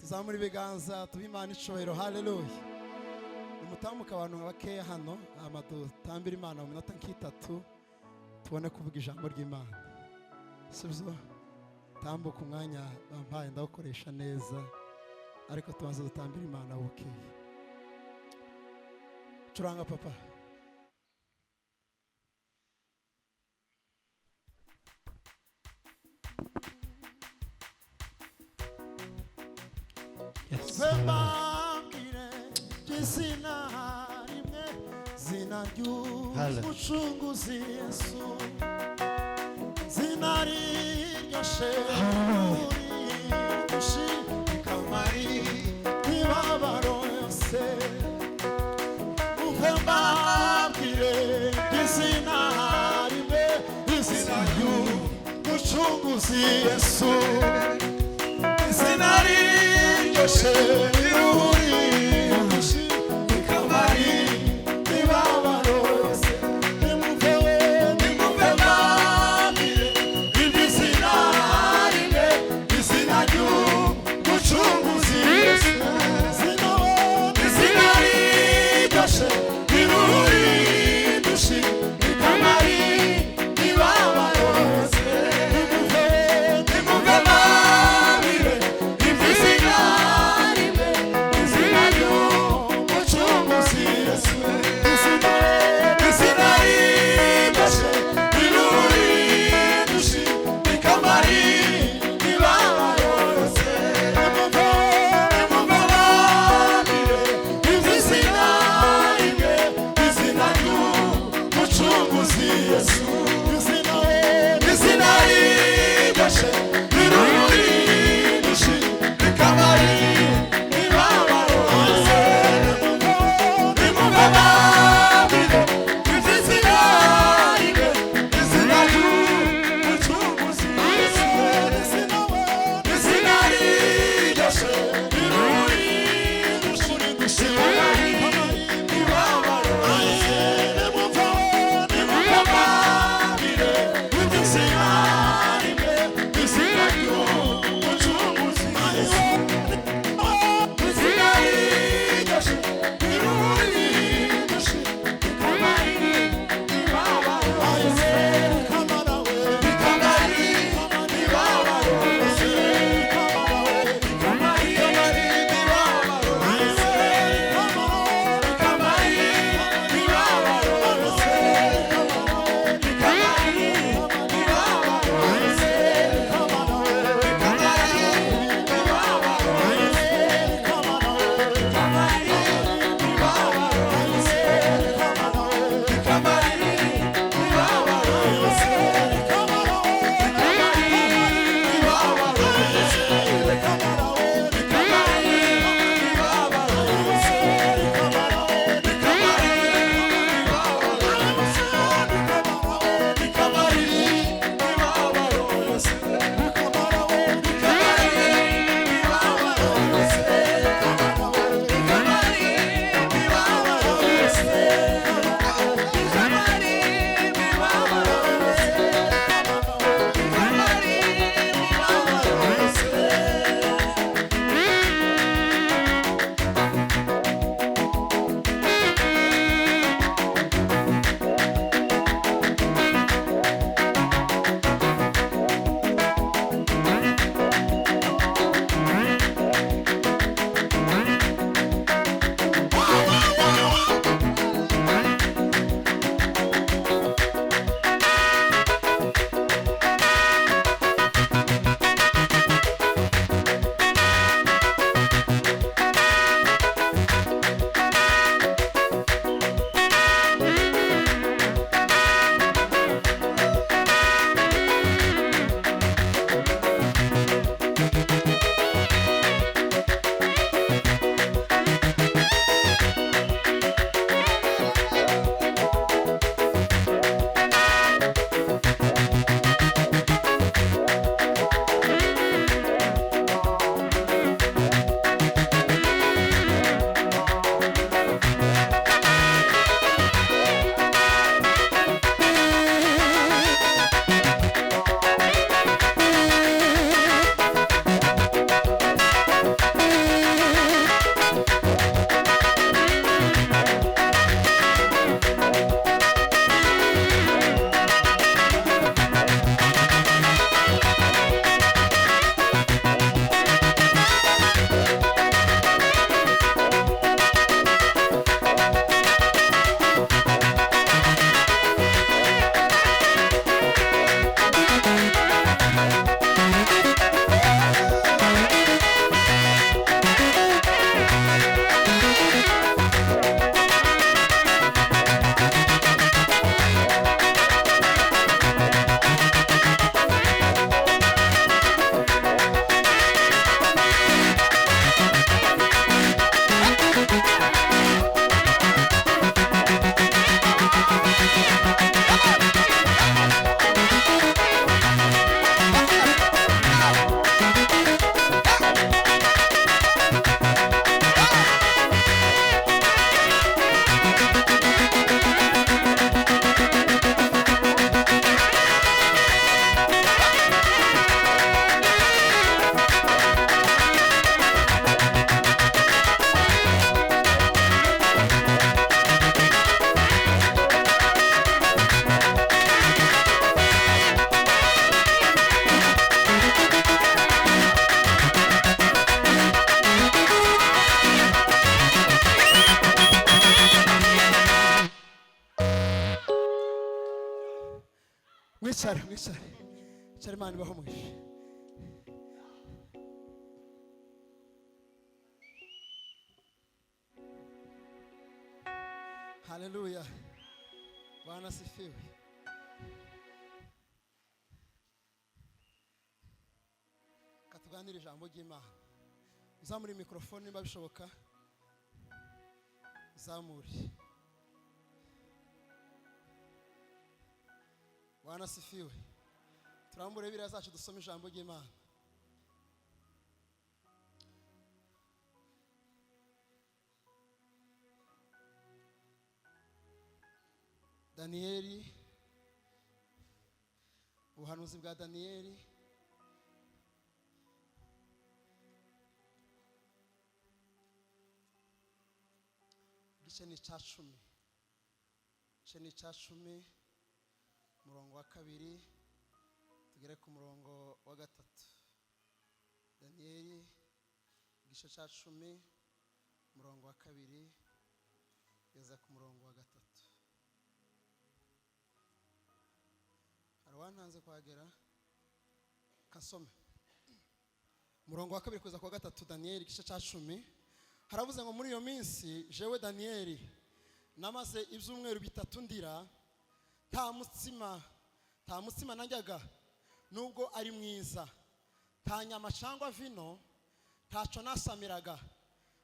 tuzamura ibiganza tuba Imana icubahiro. Haleluya. Nimutamuka abantu bakeya hano amadutambira Imana mu minota nk'itatu tubone kuvuga ijambo ry'Imana. Sibyo tambuka umwanya bampaye ndawukoresha neza, ariko tubanze dutambira Imana bukeye. Curanga papa. Vembangire jisina rimwe zina ry'umucunguzi Yesu, zina riryoshe kamari n'imibabaro yose. Vembangire jisina rimwe zina ry'umucunguzi Yesu, zina riryoshe kamari n'imibabaro yose. Nimumve babire izina rimwe, izina ry'umucunguzi Yesu, izina riryoshe riruhindushe kamari n'imibabaro yose. Nimumve babire izina rimwe, izina ry'umucunguzi Yesu, izina riryoshe riruhindushe kamari n'imibabaro yose. Nimumve babire izina rimwe, izina ry'umucunguzi Yesu, izina riryoshe riruhindushe kamari n'imibabaro yose. Nimumve babire izina rimwe, izina ry'umucunguzi Yesu, izina riryoshe riruhindushe kamari n'imibabaro yose. Nimumve babire izina rimwe, izina ry'umucunguzi Yesu, izina riryoshe riruhindushe kamari n'imibabaro yose. Kamari n'imibabaro yose. Kamari mwicare mwicare mwicare Imana ibaho umugisha. Haleluya. Bwana asifiwe. Katuganira ijambo ry'Imana. Uzamuri mikrofone niba bishoboka. Zamuri. Bwana asifiwe. Turambure Bibiliya zacu dusome ijambo ry'Imana. Daniyeli, ubuhanuzi bwa Daniyeli igice ni cya 10, igice ni cya 10 umurongo wa 2 tugere ku murongo wa 3. Daniyeli igice cya 10 umurongo wa 2 kugeza ku murongo wa 3. Wantanze kwagera kasome umurongo wa 2 kugeza ku wa 3. Daniyeli igice cya 10 haravuze ngo muri iyo minsi jewe Daniyeli namaze ibyumweru 3 ndira, nta mutsima nanjyaga nubwo ari mwiza, nta nyama cyangwa vino, ntaco nasamiraga,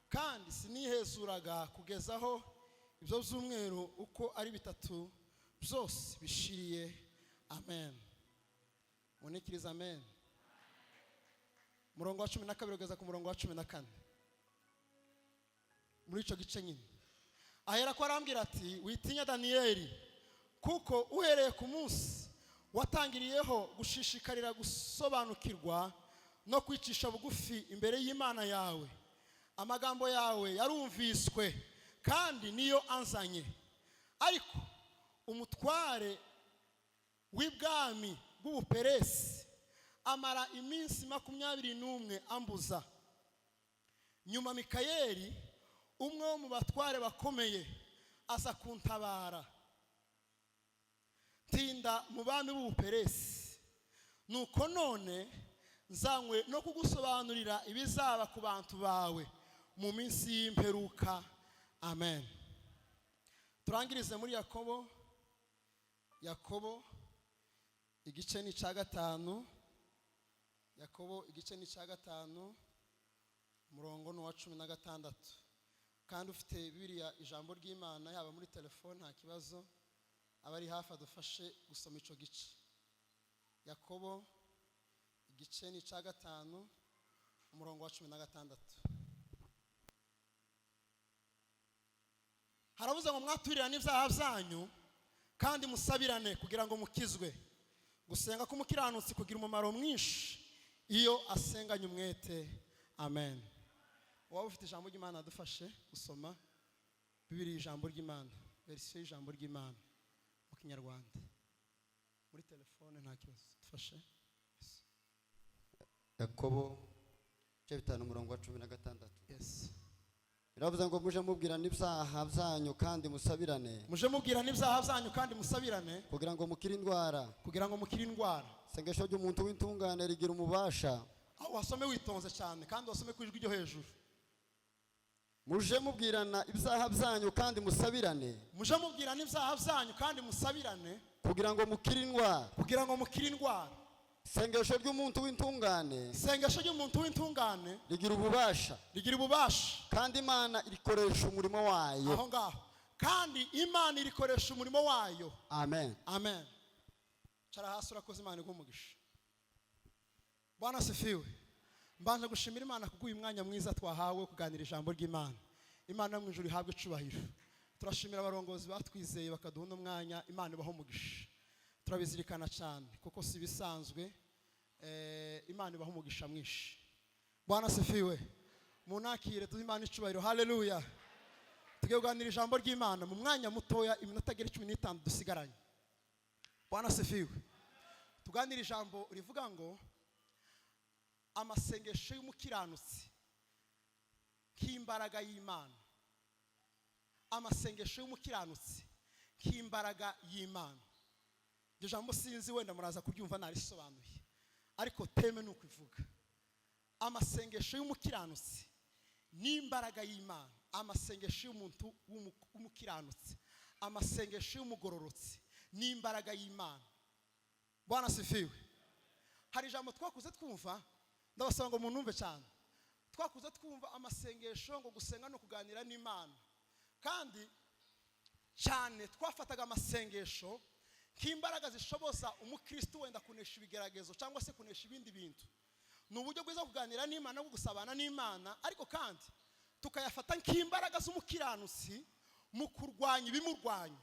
kandi sinihezuraga kugezaho ibyo byumweru uko ari 3 byose bishiriye. Amen. Munikiriza amen. Murongo wa 12 kugeza ku murongo wa 14. Muri ico gice nyine ahera ko arambwira ati witinya Daniyeli, kuko uhereye ku munsi watangiriyeho gushishikarira gusobanukirwa no kwicisha bugufi imbere y'Imana yawe, amagambo yawe yarumviswe kandi niyo anzanye. Ariko umutware w'ibwami bw'Ubuperesi amara iminsi 21 ambuza. Nyuma Mikayeli umwe wo mu batware bakomeye aza kuntabara, tinda mu bami b'Ubuperesi. Nuko none nzanywe no kugusobanurira ibizaba ku bantu bawe mu minsi y'imperuka. Amen. Turangirize muri Yakobo igice ni cya 5. Yakobo igice ni cya 5 umurongo ni wa 16. Kandi ufite Bibiliya ijambo ry'Imana yaba muri telefone nta kibazo, abari hafi adufashe gusoma ico gice. Yakobo igice ni cya 5 umurongo wa 16. Haravuze ngo mwaturira n'ivyaha byanyu kandi musabirane kugira ngo mukizwe. Gusenga k'umukiranutsi kugira umumaro mwinshi iyo asenganye umwete. Amen. Waba ufite ijambo ry'Imana adufashe gusoma Bibiliya ijambo ry'Imana, verisiyo y'ijambo ry'Imana mu Kinyarwanda. Muri telefone nta kibazo dufashe. Yakobo igice 5 umurongo wa 16. Yes. Biravuze ngo muje mubwira n'ibyaha byanyu kandi musabirane. Muje mubwira n'ibyaha byanyu kandi musabirane kugira ngo mukire indwara. Kugira ngo mukire indwara. Sengesho ry'umuntu w'intungane rigira umubasha. Aho wasome witonze cyane kandi wasome kwijwi ryo hejuru. Muje mubwirana ibyaha byanyu kandi musabirane. Muje mubwira n'ibyaha byanyu kandi musabirane kugira ngo mukire indwara. Kugira ngo mukire indwara. Sengesho ry'umuntu w'intungane. Sengesho ry'umuntu w'intungane rigira ububasha. Rigira ububasha. Kandi Imana irikoresha umurimo wayo. Aho ngaho. Kandi Imana irikoresha umurimo wayo. Amen. Amen. Cara hasi urakoze Imana igumugisha. Bwana asifiwe. Mbanje gushimira Imana kuguha umwanya mwiza twahawe kuganira ijambo ry'Imana. Imana mu ijuru ihabwe icubahiro. Turashimira abarongozi batwizeye bakaduha umwanya. Imana ibaho umugisha. Turabizirikana cyane kuko si bisanzwe. Imana ibaho umugisha mwinshi. Bwana asifiwe. Munakire duha Imana icubahiro. Haleluya. Tugiye kuganira ijambo ry'Imana mu mwanya mutoya iminota 15 dusigaranye. Bwana asifiwe. Tuganira ijambo rivuga ngo amasengesho y'umukiranutsi k'imbaraga y'Imana. Amasengesho y'umukiranutsi k'imbaraga y'Imana. iryo jambo sinzi wenda muraza kuryumva narisobanuye, ariko teme nuko ivuga amasengesho y'umukiranutsi n'imbaraga y'Imana. Amasengesho y'umuntu w'umukiranutsi, amasengesho y'umugororotsi n'imbaraga y'Imana. Bwana sifiwe. Hari ijambo twakuze twumva, ndabasaba ngo munumve cyane. Twakuze twumva amasengesho ngo gusenga no kuganira n'Imana, kandi cyane twafataga amasengesho nk'imbaraga zishoboza umukristo wenda kunesha ibigeragezo cyangwa se kunesha ibindi bintu. Ni uburyo bwiza kuganira n'Imana no gusabana n'Imana, ariko kandi tukayafata nk'imbaraga z'umukiranutsi mu kurwanya ibimurwanya.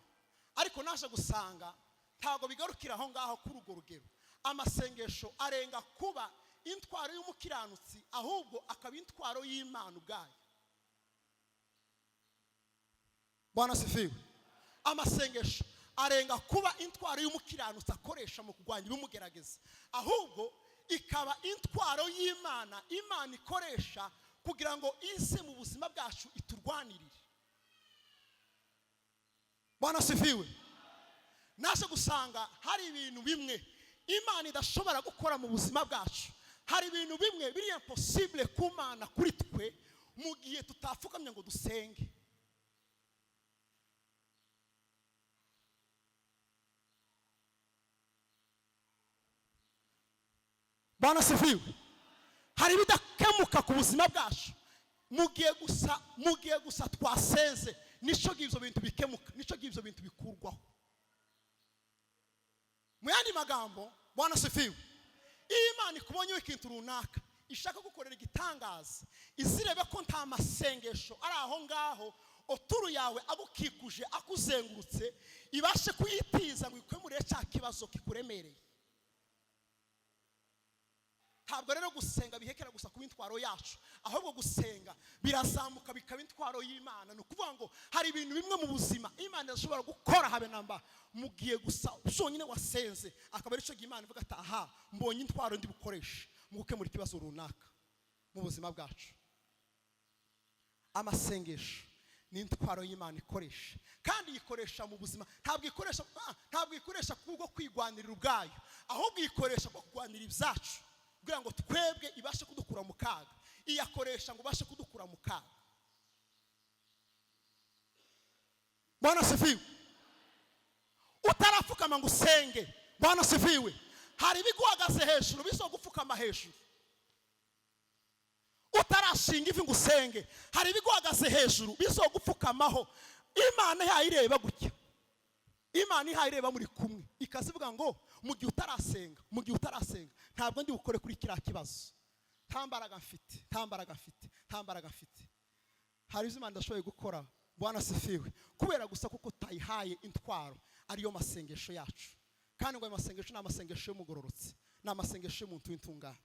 Ariko naje gusanga ntago bigarukira aho ngaho kuri urwo rugero. Amasengesho arenga kuba intwaro y'umukiranutsi, ahubwo akaba intwaro y'Imana ubwayo. Bwana sifiwe. Amasengesho arenga kuba intwaro y'umukiranutsi akoresha mu kurwanya ibimugerageza, ahubwo ikaba intwaro y'Imana Imana ikoresha kugira ngo ize mu buzima bwacu iturwanirire. Bwana sifiwe. Naje gusanga hari ibintu bimwe Imana idashobora gukora mu buzima bwacu. Hari ibintu bimwe biri impossible ku Mana kuri twe mu gihe tutapfukamye ngo dusenge. Bwana sifiwe. Hari bidakemuka ku buzima bwacu mugiye gusa twasenze, nico givyo bintu bikemuka, nico givyo bintu bikurwaho. Mu yandi magambo, Bwana sifiwe, Imana ikubonye ikintu runaka ishaka gukorera igitangaza, izirebe ko nta masengesho ari aho ngaho oturu yawe agukikuje akuzengurutse, ibashe kuyitiza ngo ikwemurire cya kibazo kikuremereye. Ntabwo rero gusenga bihekera gusa ku intwaro yacu, ahubwo gusenga birazamuka bikaba intwaro y'Imana. No kuvuga ngo hari ibintu bimwe mu buzima Imana ishobora gukora habe namba mugiye gusa usonyine wasenze, akaba ari cyo Imana ivuga ati aha mbonye intwaro ndi bukoresha mu gukemura ikibazo runaka mu buzima bwacu. Amasengesho ni intwaro y'Imana ikoresha, kandi ikoresha mu buzima. Ntabwo ikoresha kubwo kwigwanirira ubwayo, ahubwo ikoresha bwo kugwanira ibyacu kugira ngo twebwe ibashe kudukura mu kaga. Iyakoresha ngo bashe kudukura mu kaga. Bwana sifiwe. Utarapfukama ngo usenge, Bwana sifiwe, hari biguhagaze hejuru bizogupfukama hejuru. Utarashinga ivi ngo usenge, hari biguhagaze hejuru bizogupfukamaho. Imana yayireba gutya, Imana ihayireba muri kumwe ikazivuga ngo mu gihe utarasenga ntabwo ndi bukore kuri kiriya kibazo. Tambaraga mfite hari izima ndashoboye gukora, Bwana sifiwe, kubera gusa kuko tayihaye intwaro ariyo masengesho yacu. Kandi ngo ayo masengesho ni amasengesho y'umugororotsi, ni amasengesho y'umuntu w'intungane.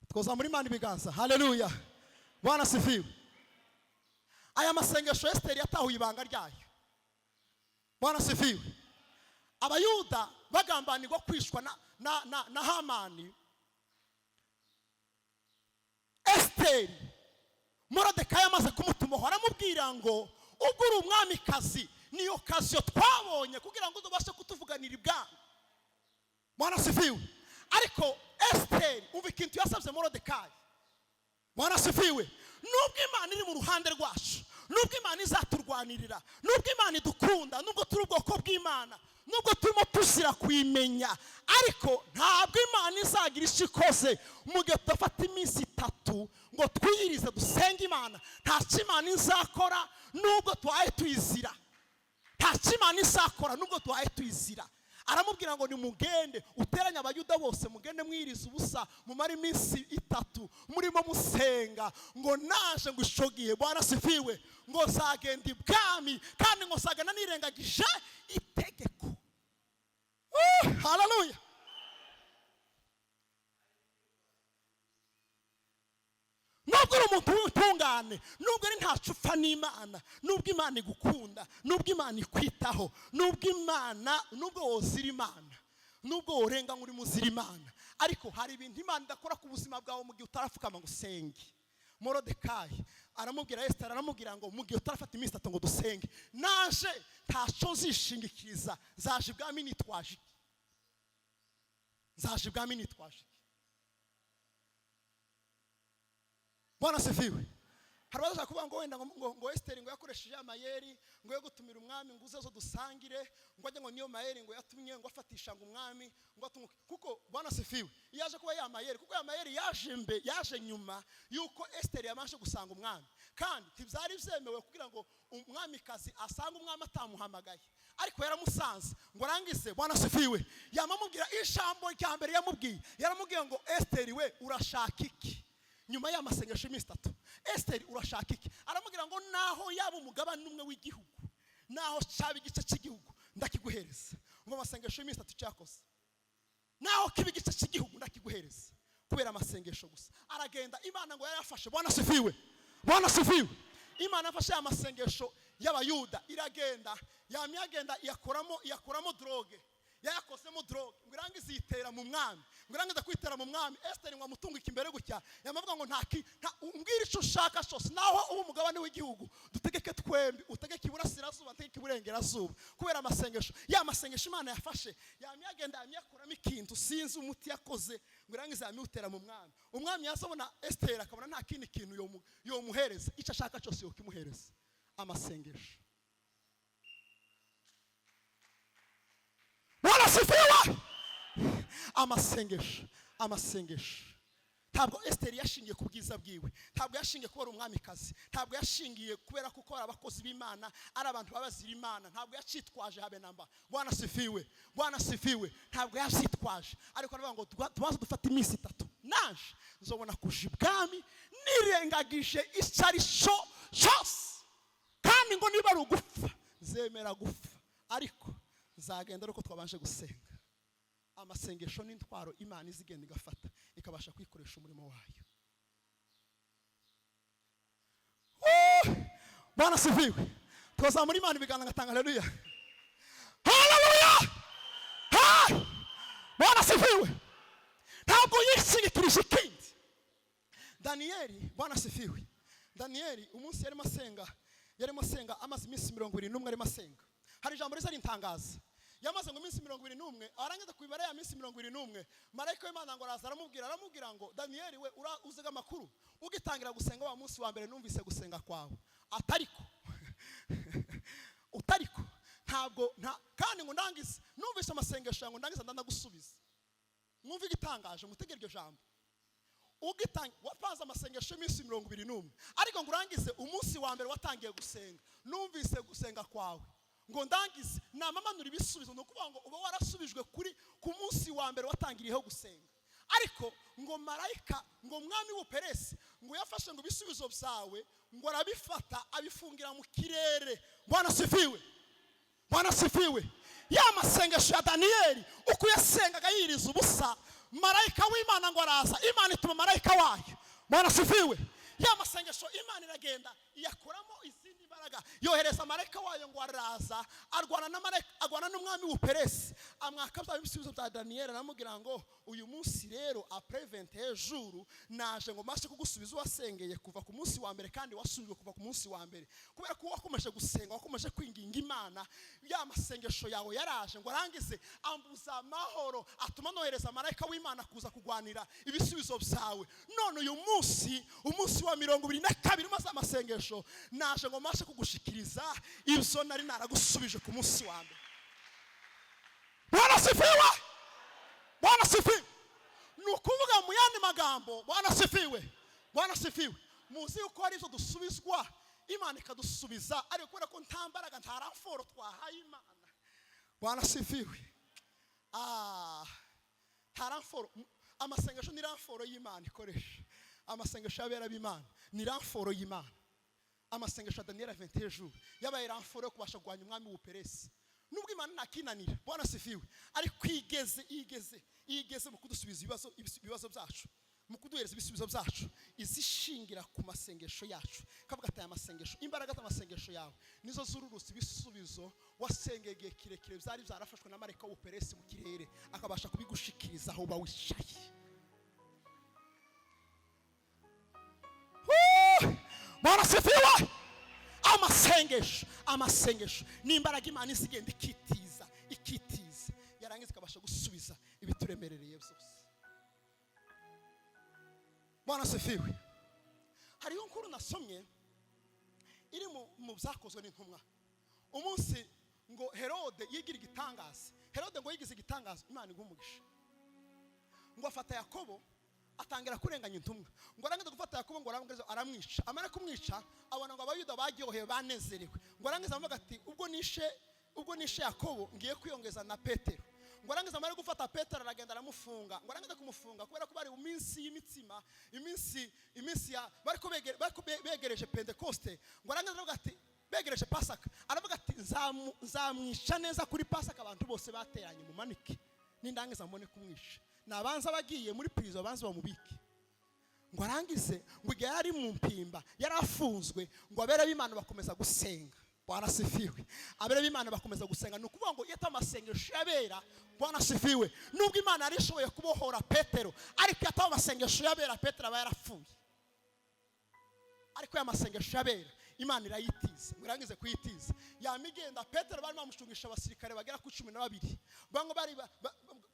Twoza muri Imana ibiganza. Haleluya. Bwana sifiwe. Aya masengesho Esteri yatahuye ibanga ryayo. Bwana sifiwe. Abayuda bagambanirwa kwishwa na Hamani, Esteri Morodekayi amaze kumutumaho aramubwira ngo ubwo uri umwamikazi niyo kazi twabonye kugira ngo tubashe kutuvuganira ibwami. Bwana sifiwe. Ariko Esteri umva ikintu yasabye Morodekayi. Bwana sifiwe. Nubwo Imana iri mu ruhande rwacu, nubwo Imana izaturwanirira, nubwo Imana idukunda, nubwo turi ubwoko bw'Imana, nubwo turimo tuzira kuyimenya, ariko ntabwo Imana izagira icyo ikoze mu gihe tudafata iminsi 3 ngo twiyirize dusenge Imana. Nta Imana izakora nubwo twaye tuyizira. Nta Imana izakora nubwo twaye tuyizira. Aramubwira ngo nimugende uteranya abayuda bose, mugende mwiriza ubusa mumara iminsi 3 murimo musenga, ngo naje ngo ishogiye, Bwana sifiwe, ngo zagenda ibwami kandi ngo sagana nirengagije itegeko. Haleluya. Nubwo uri umuntu w'utungane, nubwo ari ntacu upfa n'Imana, nubwo Imana igukunda, nubwo Imana ikwitaho, nubwo wozira Imana, nubwo worenga nk'uri muzira Imana, ariko hari ibintu Imana idakora ku buzima bwawe mu gihe utarapfukama ngo usenge. Morodekayi aramubwira Esiteri, aramubwira ngo mu gihe utarafata iminsi 3 ngo dusenge, naje ntaco zishingikiriza, zaje ibwami nitwaje iki? Zaje ibwami nitwaje iki? Bwana sifiwe. Harabaza kuvuga ngo wenda ngo Esiteri ngo yakoresheje amayeri ngo yo gutumira umwami ngo uze zo dusangire, ngo ajye ngo niyo mayeri ngo yatumye ngo afatisha ngo umwami ngo atunguke, kuko Bwana sifiwe yaje kuba ya mayeri, kuko ya mayeri yaje nyuma yuko Esiteri yamanje gusanga umwami, kandi tibyari byemewe kugira ngo umwamikazi asanga umwami atamuhamagaye, ariko yaramusanze ngo arangize. Bwana sifiwe yamamubwira ijambo rya mbere yamubwiye, yaramubwiye ngo Esiteri we urashaka iki? Nyuma y'amasengesho iminsi 3, Esiteri urashaka iki? Aramubwira ngo naho yaba umugabane umwe w'igihugu, naho cyaba igice cy'igihugu ndakiguhereza. Ngo amasengesho iminsi 3 cyakoze, naho kiba igice cy'igihugu ndakiguhereza, kubera amasengesho gusa. Aragenda, Imana ngo yarafashe. Bwana sifiwe, Bwana sifiwe. Imana yafashe amasengesho y'abayuda, iragenda yamyagenda yakoramo droge, yakosemo droge, ngo irangize yitera mu mwami, ngo irangize kwitera mu mwami. Esiteri ngo amutungike imbere gutya, yamavuga ngo nta umbwira icyo ushaka cyose, naho ubu umugabane w'igihugu dutegeke twembi, utegeke iburasirazuba ntegeke iburengerazuba, kubera amasengesho. Ya masengesho Imana yafashe yamyagenda yamyakuramo ikintu sinzi umuti yakoze, ngo irangize yamutera mu mwami. Umwami yazabona Esiteri akabona nta kindi kintu yomuhereza, icyo ashaka cyose yokimuhereza. Amasengesho. Bwana sifiwe. Amasengesho. Ntabwo Esiteri yashingiye ku bwiza bwiwe, ntabwo yashingiye kuba umwamikazi, ntabwo yashingiye kubera kuko ari abakozi b'Imana, ari abantu babazira Imana, ntabwo yacitwaje habe namba. Bwana sifiwe, Bwana sifiwe. Ntabwo yacitwaje, ariko aravuga ngo tubaze dufata iminsi 3, naje nzobona kuja ibwami nirengagije icari cyose, kandi ngo niba ari ugupfa zemera gupfa, ariko nzagenda uko twabanje gusenga. Amasengesho n'intwaro Imana izigenda igafata ikabasha kwikoresha umurimo wayo. Bwana sifiwe. Twazamura Imana ibiganza ngatanga haleluya, haleluya. Bwana sifiwe. Ntabwo yishingikirije ikindi. Daniyeli, Bwana sifiwe. Daniyeli umunsi yarimo asenga amaze iminsi 21 arimo asenga. Hari ijambo riza rintangaza, yamaze ngo iminsi 21, arangiza kubibara ya minsi 21, marayika w'Imana ngo araza aramubwira ngo Daniyeli we uziga amakuru, ugitangira gusenga wa munsi wa mbere numvise gusenga kwawe, utariko ntabwo kandi ngo ndangize numvise amasengesho yango ndangiza ndanagusubiza. Mwumva igitangaje, mutegere iryo jambo. Ugitanga wapanze amasengesho iminsi 21, ariko ngo urangize umunsi wa mbere watangiye gusenga numvise gusenga kwawe, ngo ndangize namamanura ibisubizo, no kuvuga ngo uba warasubijwe ku munsi wa mbere watangiriyeho gusenga. Ariko ngo marayika ngo mwami w'Uperesi ngo yafashe ngo ibisubizo byawe ngo arabifata abifungira mu kirere. Bwana sifiwe, Bwana sifiwe. Ya masengesho ya Daniyeli uko yasengaga yiriza ubusa, marayika w'Imana ngo araza, Imana ituma marayika wayo. Bwana sifiwe. Ya masengesho Imana iragenda yakoramo izindi mbaraga, yohereza marayika wayo ngo araza arwana n'umwami w'Uperesi, amwaka bya bisubizo bya Daniyeli, aramubwira ngo uyu munsi rero après 21 jours naje ngo mashe kugusubiza wasengeye kuva ku munsi wa mbere, kandi wasubijwe kuva ku munsi wa mbere, kubera ko wakomeje gusenga, wakomeje kwinginga Imana. Ya masengesho yawe yaraje ngo arangize ambuza amahoro, atuma nohereza marayika w'Imana kuza kugwanira ibisubizo byawe. None uyu munsi wa 22 maze amasengesho naje ngo mashe kugushikiriza ibyo nari naragusubije ku munsi wa mbere. Bwana sifiwe, Bwana sifiwe. Nukuvuga mu yandi magambo, Bwana sifiwe, Bwana sifiwe. Muzi uko ari byo dusubizwa, Imana ikadusubiza, ariko kubera ko ntambaraga nta ramforo twahaye Imana. Bwana sifiwe. Nta ramforo. Amasengesho ni ramforo y'Imana ikoresha. Amasengesho y'abera b'Imana ni ramforo y'Imana. Amasengesho ya Daniyeli 21 jours yabaye ramforo yo kubasha kugwanya umwami w'Uperesi. Nubwo Imana ntakinanira, Bwana sifiwe, ariko igeze mu kudusubiza ibibazo byacu, mu kuduhereza ibisubizo byacu, izishingira ku masengesho yacu. Kavuga ati aya masengesho, imbaraga z'amasengesho yawe nizo zururutse ibisubizo wasengeye kirekire byari byarafashwe na marayika w'Uperesi mu kirere, akabasha kubigushikiriza aho bawishaye. Bwana sifiwe. Amasengesho ni imbaraga Imana isigenda ikitiza yarangiza ikabasha gusubiza ibituremerereye byose. Bwana sifiwe. Hariyo nkuru nasomye iri mu byakozwe n'intumwa. Umunsi ngo Herode yigira igitangaza. Herode ngo yigize igitangaza, Imana igumugisha. Ngo afata Yakobo atangira kurenganya intumwa. Ngo arangiza gufata Yakobo ngo aramwica. Amara kumwica abona ngo abayuda bagyoheye banezerewe. Ngo arangiza avuga ati ubwo nishe Yakobo ngiye kwiyongeza na Petero. Ngo arangiza amara gufata Petero aragenda aramufunga. Ngo arangiza kumufunga kubera ko bari mu minsi y'imitsima, iminsi ya bariko begereje Pentecoste. Ngo arangiza avuga ati begereje Pasaka. Aravuga ati nzamwica neza kuri Pasaka abantu bose bateranye mu manike. Nindangiza mbone kumwisha. Nabanza bagiye muri prison abanza bamubike. Ngo arangize ngo igihe yari mu mpimba yarafunzwe ngo abera b'Imana bakomeza gusenga. Bwana sifiwe. Abera b'Imana bakomeza gusenga. Nukuvuga ngo yeta amasengesho yabera. Bwana sifiwe. Nubwo Imana arishoboye kubohora Petero, ariko yata amasengesho yabera Petero aba yarapfuye. Ariko ya masengesho yabera Imana irayitiza. Murangize kuyitiza. Yamigenda Petero bari bamushungisha abasirikare bagera ku 12. Bango bari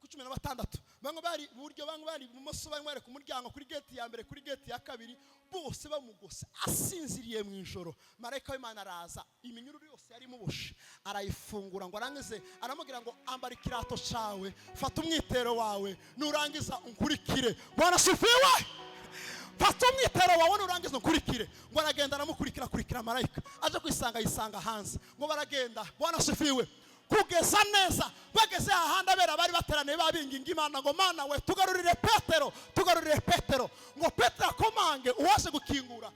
ku 16. Bango bari buryo, bango bari mu moso, bango bari ku muryango, kuri gate ya mbere, kuri gate ya kabiri, bose bamugose asinziriye mu ijoro. Marayika w'Imana araza, iminyururu yose yari mubushe arayifungura. Ngo arangize aramubwira ngo ambara ikirato cawe, fata umwitero wawe, nurangiza unkurikire. Bwana sifiwe. Fata umwitero wawe nurangiza unkurikire. Ngo aragenda aramukurikira marayika aje kwisanga yisanga hanze. Ngo baragenda. Bwana sifiwe. Kugeza neza bageze ahandi abera bari bateraniye babinginga Imana ngo Mana we tugarurire Petero. Ngo Petero akomange uwase gukingura.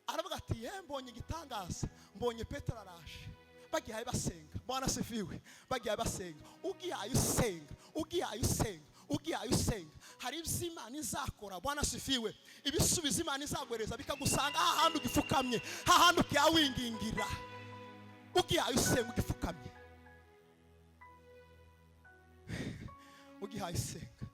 Aravuga ati mbonye igitangaza, mbonye Petero araje. Bagiye basenga. Bwana sifiwe. Bagiye basenga. Ugiye usenga hari iby'Imana izakora. Bwana sifiwe. Ibisubiza Imana izagwereza bikagusanga ahantu gifukamye, ahantu kyawingingira. Ugiye usenga ugifukamye. Ugiye usenga.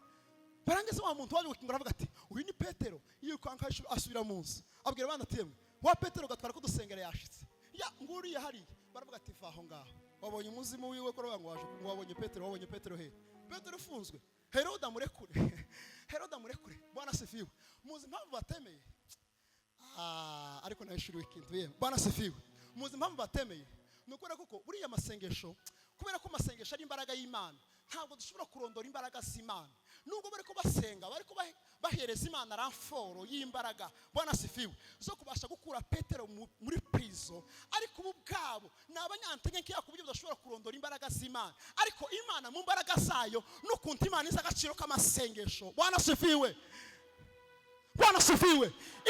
Barangiza wa muntu waje gukingura avuga ati uyu ni Petero. Iyo kwanka asubira munsi abwira abana ati wa Petero gatwara ko dusengera yashitse. Ya nguriye hari baravuga ati vaho ngaho. Wabonye umuzimu wiwe ko ngo waje wabonye Petero he? Petero ufunzwe. Herode amurekure. Bwana sifiwe. Muzi mpamvu batemeye. Ariko nashiriwe ikintu ye. Bwana sifiwe. Muzi mpamvu batemeye. Nukora kuko buriya masengesho, kubera ko masengesho ari imbaraga y'Imana, ntabwo dushobora kurondora imbaraga z'Imana. Nubwo bariko basenga, bariko bahereza Imana ramforo y'imbaraga. Bwana sifiwe. Zo kubasha gukura Petero muri prison, ariko ubu bwabo nabanyantege nkiya kubyo budashobora kurondora imbaraga z'Imana. Ariko Imana mu mbaraga zayo nukuntu Imana iza agaciro k'amasengesho. Bwana sifiwe.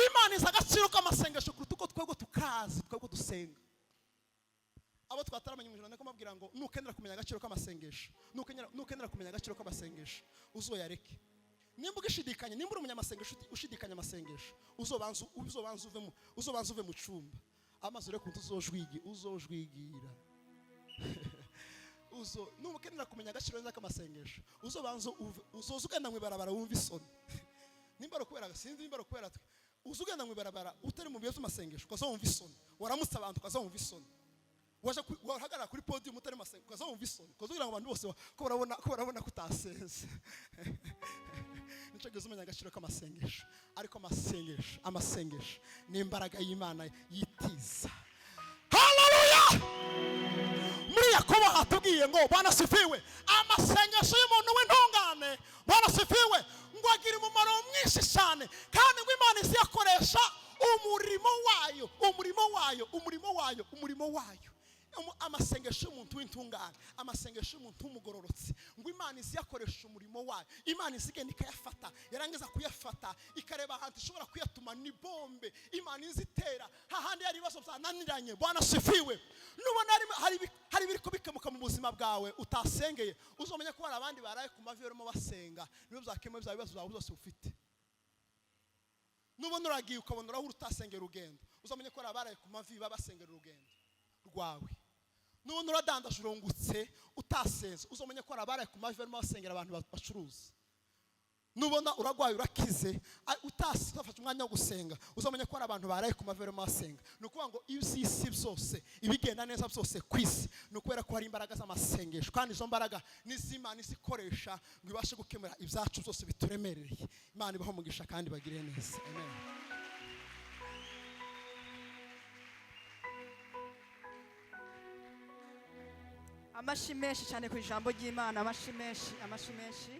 Imana iza agaciro k'amasengesho kuruta uko twego tukazi, twego dusenga. Abo twataramanye mu ijana kumabwira ngo nukenera kumenya agaciro k'amasengesho, nukenera kumenya agaciro k'amasengesho uzoyareke. Nimba ugishidikanya, nimba uri umunyamasengesho ushidikanya amasengesho, uzobanza uve mu cyumba. Amazi rero kuntu uzojwigira. Nukenera kumenya agaciro k'amasengesho, uzoza ugenda mu ibarabara wumva isoni. Nimba rokubera sinzi, nimba rokubera uzugenda mu ibarabara utari mu biyo by'amasengesho ukazumva isoni. Waramutse abantu ukazumva isoni. Wahagara kuri podium utari masengesho ukazumva isoni. Kugira ngo abantu bose ko barabona kutasenze. Nico gize umenya agaciro k'amasengesho. Ariko amasengesho ni imbaraga y'Imana yitiza. Haleluya! Muri Yakobo hatubwiye ngo Bwana sifiwe. Amasengesho y'umuntu w'intungane, Bwana sifiwe, ngo agira umumaro mwinshi cyane, kandi ngo Imana iziyakoresha umurimo wayo. Amasengesho y'umuntu w'intungane, amasengesho y'umuntu w'umugororotsi, ngo Imana iziyakoresha umurimo wayo. Imana izigenda ikayafata, yarangiza kuyafata ikareba ahantu ishobora kuyatuma ni bombe. Imana izitera hahandi yari ibibazo byananiranye. Bwana sifiwe. Nubona hari biri kubikemuka mu buzima bwawe utasengeye, uzomenya ko hari abandi baraye ku mavi barimo basenga, nibo byakemura bya bibazo byawe byose ufite. Nubona uragiye ukabona urahura utasengera urugendo, uzomenya ko hari abaraye ku mavi babasengera urugendo rwawe. Nubona uradandaje urungutse utasenze, uzomenya ko hari abaraye ku mavi barimo basengera abantu bacuruza. nubona uragwaye urakize utafashe umwanya wo gusenga uzamenye ko hari abantu baraye ku maverema basenga. Ni ukuvuga ngo iyo uzi isi byose ibigenda neza byose ku isi ni ukubera ko hari imbaraga z'amasengesho, kandi izo mbaraga n'iz'Imana izikoresha ngo ibashe gukemura ibyacu byose bituremereye. Imana ibaho umugisha kandi bagire neza. Amen. Amashi menshi cyane ku ijambo ry'Imana, amashi menshi.